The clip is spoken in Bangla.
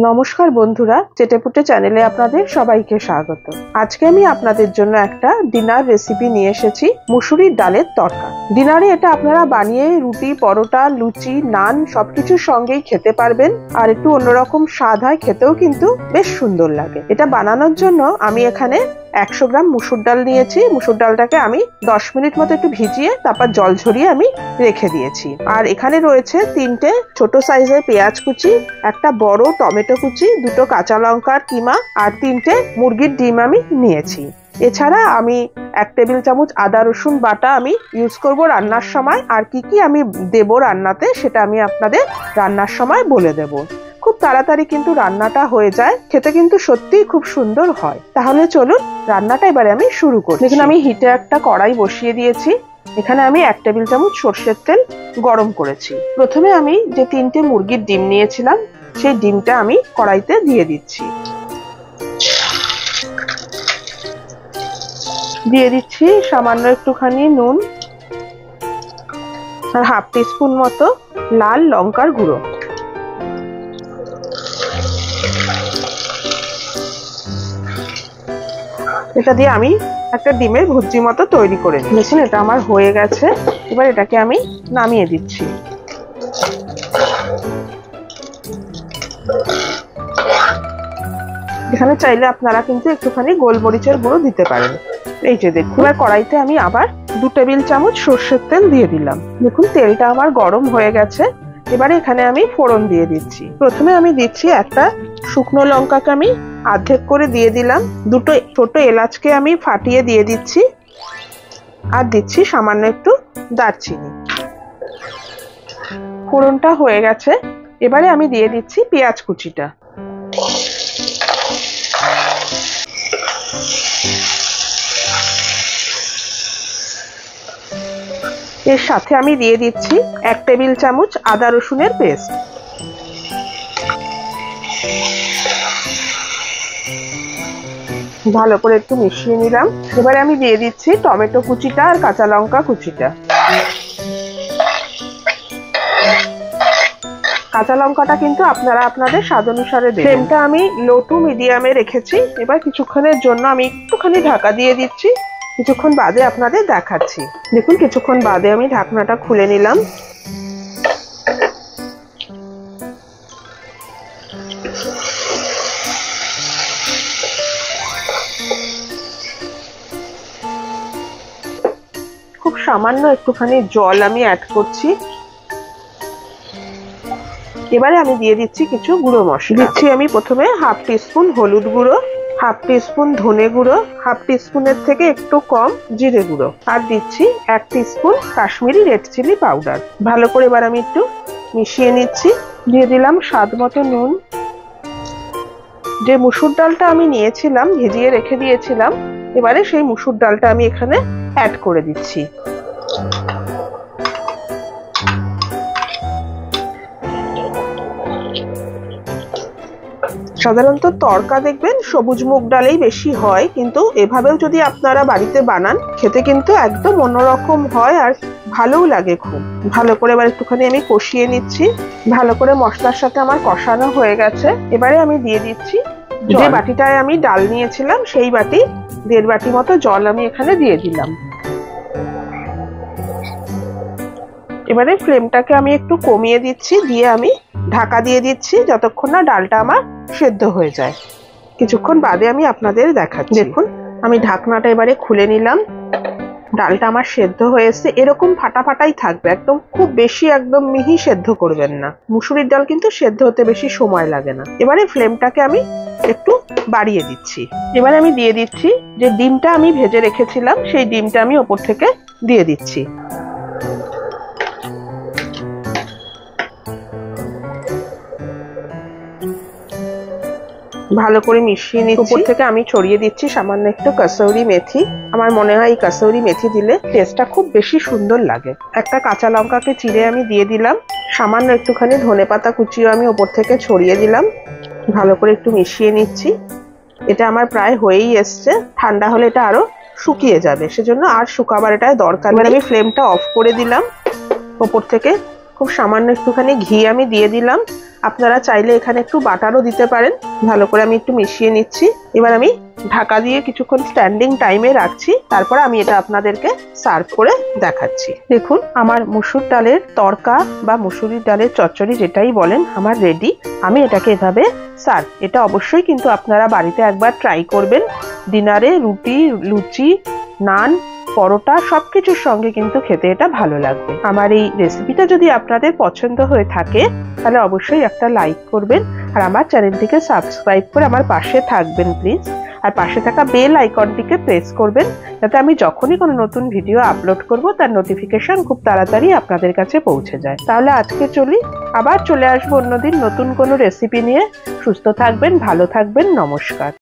নমস্কার বন্ধুরা, চেটেপুটে চ্যানেলে আপনাদের সবাইকে স্বাগত। আজকে আমি আপনাদের জন্য একটা ডিনার রেসিপি নিয়ে এসেছি, মুসুরির ডালের তরকা। ডিনারে এটা আপনারা বানিয়ে রুটি, পরোটা, লুচি, নান সবকিছুর সঙ্গেই খেতে পারবেন। আর একটু অন্যরকম স্বাদ হয়, খেতেও কিন্তু বেশ সুন্দর লাগে। এটা বানানোর জন্য আমি এখানে 100 গ্রাম মুসুর ডাল নিয়েছি। মুসুর ডালটাকে আমি 10 মিনিট মতো একটু ভিজিয়ে তারপর জল ঝরিয়ে আমি রেখে দিয়েছি। আর এখানে রয়েছে 3টে ছোট সাইজের পেঁয়াজ কুচি, একটা বড় টমেটো কুচি, 2টো কাঁচা লঙ্কার কিমা আর 3টে মুরগির ডিম আমি নিয়েছি। এছাড়া আমি 1 টেবিল চামচ আদা রসুন বাটা আমি ইউজ করব রান্নার সময়। আর কি আমি দেব রান্নাতে সেটা আমি আপনাদের রান্নার সময় বলে দেব। খুব তাড়াতাড়ি কিন্তু রান্নাটা হয়ে যায়, খেতে কিন্তু সত্যিই খুব সুন্দর হয়। তাহলে চলুন রান্নাটা এবারে আমি শুরু করি। দেখুন, আমি হিটে একটা কড়াই বসিয়ে দিয়েছি। এখানে আমি 1 টেবিল চামচ সরষের তেল গরম করেছি। প্রথমে আমি যে 3টে মুরগির ডিম নিয়েছিলাম সেই ডিমটা আমি কড়াইতে দিয়ে দিচ্ছি। দিয়ে দিচ্ছি সামান্য একটুখানি নুন আর হাফ টিস্পুন মতো লাল লঙ্কার গুঁড়ো। এটা দিয়ে আমি একটা ডিমের ভুজি মতো তৈরি করে নিয়েছি। এটা আমার হয়ে গেছে। এবার এটাকে আমি নামিয়ে দিচ্ছি। এখানে চাইলে আপনারা কিন্তু একটুখানি গোলমরিচের গুঁড়ো দিতে পারেন। এই যে দেখুন, এবার কড়াইতে আমি আবার 2 টেবিল চামচ সরষের তেল দিয়ে দিলাম। দেখুন তেলটা আমার গরম হয়ে গেছে। এবারে এখানে আমি ফোড়ন দিয়ে দিচ্ছি। প্রথমে আমি দিচ্ছি একটা শুকনো লঙ্কাকে আমি অর্ধেক করে দিয়ে দিলাম। 2টো ছোট এলাচকে আমি ফাটিয়ে দিয়ে দিচ্ছি। আর দিচ্ছি সামান্য একটু দারচিনি। ফোড়নটা হয়ে গেছে। এবারে আমি দিয়ে দিচ্ছি পেঁয়াজ কুচিটা। এর সাথে আমি দিয়ে দিচ্ছি 1 টেবিল চামচ আদা রসুনের পেস্ট। ভালো করে একটু মিশিয়ে নিলাম। এবারে আমি দিয়ে দিচ্ছি টমেটো কুচিটা আর কাঁচা লঙ্কা কুচিটা। কাঁচা লঙ্কাটা কিন্তু আপনারা আপনাদের স্বাদ অনুসারে দেবেন। ফ্লেমটা আমি লো টু মিডিয়ামে রেখেছি। এবার কিছুক্ষণের জন্য আমি একটুখানি ঢাকা দিয়ে দিচ্ছি। কিছুক্ষণ বাদে আপনাদের দেখাচ্ছি। দেখুন কিছুক্ষণ বাদে আমি ঢাকনাটা খুলে নিলাম। খুব সামান্য একটুখানি জল আমি অ্যাড করছি। এবারে আমি দিয়ে দিচ্ছি কিছু গুঁড়ো মশলা। দিচ্ছি আমি প্রথমে হাফ টিস্পুন হলুদ গুঁড়ো, হাফ টিস্পুন ধনে গুঁড়ো, হাফ টিস্পুনের থেকে একটু কম জিরে গুঁড়ো, আর দিচ্ছি 1 teaspoon Kashmiri red chili powder. ভালো করে এবার আমি একটু মিশিয়ে নিচ্ছি। দিয়ে দিলাম স্বাদ মতো নুন। যে মুসুর ডালটা আমি নিয়েছিলাম, ভিজিয়ে রেখে দিয়েছিলাম, এবারে সেই মুসুর ডালটা আমি এখানে অ্যাড করে দিচ্ছি। সাধারণত তরকা দেখবেন সবুজ মুগ ডালেই বেশি হয়, কিন্তু এভাবেও যদি আপনারা বাড়িতে বানান খেতে কিন্তু একদম অন্যরকম হয় আর ভালোও লাগে খুব। ভালো করে এবার একটুখানি আমি কষিয়ে নিচ্ছি। ভালো করে মশলার সাথে আমার কষানো হয়ে গেছে। এবারে আমি দিয়ে দিচ্ছি যে বাটিটায় আমি ডাল নিয়েছিলাম সেই বাটি 1.5 বাটি মতো জল আমি এখানে দিয়ে দিলাম। এবারে ফ্লেমটাকে আমি একটু কমিয়ে দিচ্ছি, দিয়ে আমি ঢাকা দিয়ে দিচ্ছি যতক্ষণ না ডালটা আমার সেদ্ধ হয়ে যায়। কিছুক্ষণ বাদে আমি আপনাদের দেখাচ্ছি। দেখুন আমি ঢাকনাটা এবারে খুলে নিলাম। ডালটা আমার সেদ্ধ হয়ে এসেছে। এরকম ফাটা ফাটাই থাকবে, একদম খুব বেশি একদম মিহি সেদ্ধ করবেন না। মুসুরির ডাল কিন্তু সেদ্ধ হতে বেশি সময় লাগে না। এবারে ফ্লেমটাকে আমি একটু বাড়িয়ে দিচ্ছি। এবারে আমি দিয়ে দিচ্ছি যে ডিমটা আমি ভেজে রেখেছিলাম সেই ডিমটা আমি ওপর থেকে দিয়ে দিচ্ছি। ভালো করে মিশিয়ে নিচ্ছি। উপর থেকে আমি ছড়িয়ে দিচ্ছি সামান্য একটু কাসুরি মেথি। আমার মনে হয় এই কাসুরি মেথি দিলে টেস্টটা খুব বেশি সুন্দর লাগে। একটা কাঁচা লঙ্কাকে চিড়ে আমি দিয়ে দিলাম। সামান্য একটুখানি ধনেপাতা কুচিও আমি উপর থেকে ছড়িয়ে দিলাম। ভালো করে একটু মিশিয়ে নিচ্ছি। এটা আমার প্রায় হয়েই এসছে। ঠান্ডা হলে এটা আরো শুকিয়ে যাবে, সেজন্য আর শুকাবার এটা দরকার নেই। আমি ফ্লেমটা অফ করে দিলাম। উপর থেকে খুব সামান্য একটুখানি ঘি আমি দিয়ে দিলাম। আপনারা চাইলে এখানে একটু বাটারও দিতে পারেন। ভালো করে আমি একটু মিশিয়ে নিচ্ছি। এবার আমি ঢাকা দিয়ে কিছুক্ষণ স্ট্যান্ডিং টাইমে রাখছি, তারপর আমি এটা আপনাদেরকে সার্ভ করে দেখাচ্ছি। দেখুন আমার মুসুর ডালের তড়কা বা মুসুরির ডালের চচ্চড়ি যেটাই বলেন আমার রেডি। আমি এটাকে এভাবে সার্ভ, এটা অবশ্যই কিন্তু আপনারা বাড়িতে একবার ট্রাই করবেন। ডিনারে রুটি, লুচি, নান, পরোটা সবকিছুর সঙ্গে কিন্তু খেতে এটা ভালো লাগবে। আমার এই রেসিপিটা যদি আপনাদের পছন্দ হয়ে থাকে তাহলে অবশ্যই একটা লাইক করবেন, আর আমার চ্যানেলটিকে সাবস্ক্রাইব করে আমার পাশে থাকবেন প্লিজ। আর পাশে থাকা বেল আইকনটিকে প্রেস করবেন, যাতে আমি যখনই কোনো নতুন ভিডিও আপলোড করব তার নোটিফিকেশন খুব তাড়াতাড়ি আপনাদের কাছে পৌঁছে যায়। তাহলে আজকে চলি, আবার চলে আসবো অন্যদিন নতুন কোনো রেসিপি নিয়ে। সুস্থ থাকবেন, ভালো থাকবেন, নমস্কার।